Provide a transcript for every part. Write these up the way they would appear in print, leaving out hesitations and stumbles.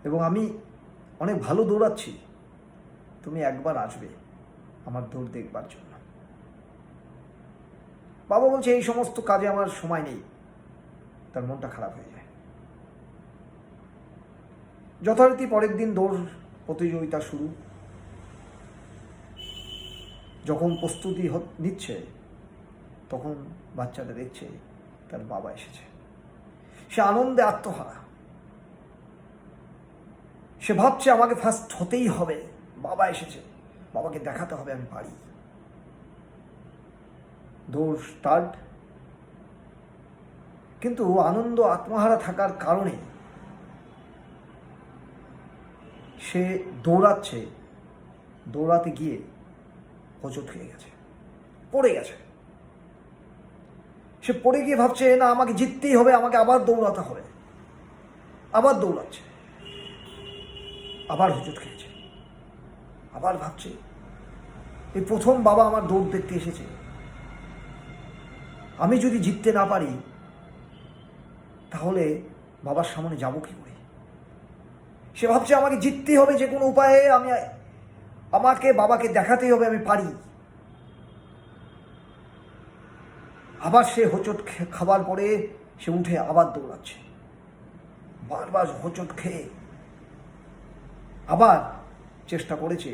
এবং আমি অনেক ভালো দৌড়াচ্ছি, তুমি একবার আসবে আমার দৌড় দেখবার জন্য। বাবা বলছে এই সমস্ত কাজে আমার সময় নেই। তার মনটা খারাপ হয়ে যায়। যথারীতি পরের দিন দৌড় প্রতিযোগিতা শুরু। যখন প্রস্তুতি নিচ্ছে তখন বাচ্চাটা দেখছে তার বাবা এসেছে। সে আনন্দে আত্মহারা। সে ভাবছে আমাকে ফার্স্ট হতেই হবে, বাবা এসেছে, বাবাকে দেখাতে হবে আমি পারি। দৌড় স্টার্ট। কিন্তু আনন্দ আত্মহারা থাকার কারণে সে দৌড়াচ্ছে, দৌড়াতে গিয়ে হোঁচট খেয়ে গেছে, পড়ে গেছে। সে পড়ে গিয়ে ভাবছে না আমাকে জিততেই হবে, আমাকে আবার দৌড়াতে হবে। আবার দৌড়াচ্ছে, আবার হোঁচট খেয়েছে। আবার ভাবছে এই প্রথম বাবা আমার দৌড় দেখতে এসেছে, আমি যদি জিততে না পারি তাহলে বাবার সামনে যাবো কি করে। সে ভাবছে আমাকে জিততেই হবে যে কোনো উপায়ে, আমাকে বাবাকে দেখাতেই হবে আমি পারি। আবার সে হোঁচট খাবার পরে সে উঠে আবার দৌড়াচ্ছে, বারবার হোঁচট খেয়ে আবার চেষ্টা করেছে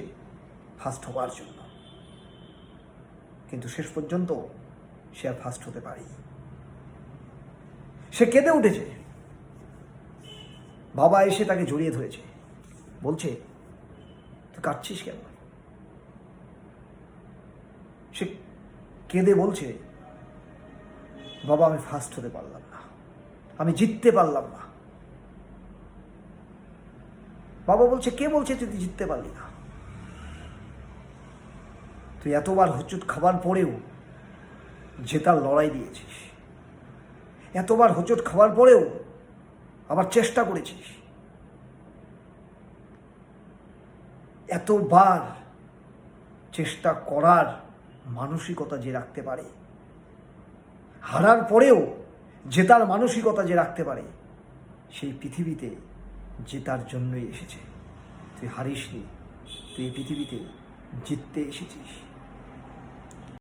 ফার্স্ট হবার জন্য, কিন্তু শেষ পর্যন্ত সে আর ফার্স্ট হতে পারেনি। সে কেঁদে উঠেছে। বাবা এসে তাকে জড়িয়ে ধরেছে, বলছে তুই কাঁদছিস কেন? সে কেঁদে বলছে বাবা আমি ফার্স্ট হতে পারলাম না, আমি জিততে পারলাম না। বাবা বলছে কে বলছে তুই জিততে পারলি না? তুই এতবার হোঁচট খাবার পরেও জেতার লড়াই দিয়েছিস, এতবার হোঁচট খাওয়ার পরেও আবার চেষ্টা করেছিস, এতবার চেষ্টা করার মানসিকতা যে রাখতে পারে, হারার পরেও জেতার মানসিকতা যে রাখতে পারে, সেই পৃথিবীতে জেতার জন্যই এসেছে। তুই হারিসনি, তুই এই পৃথিবীতে জিততে এসেছিস।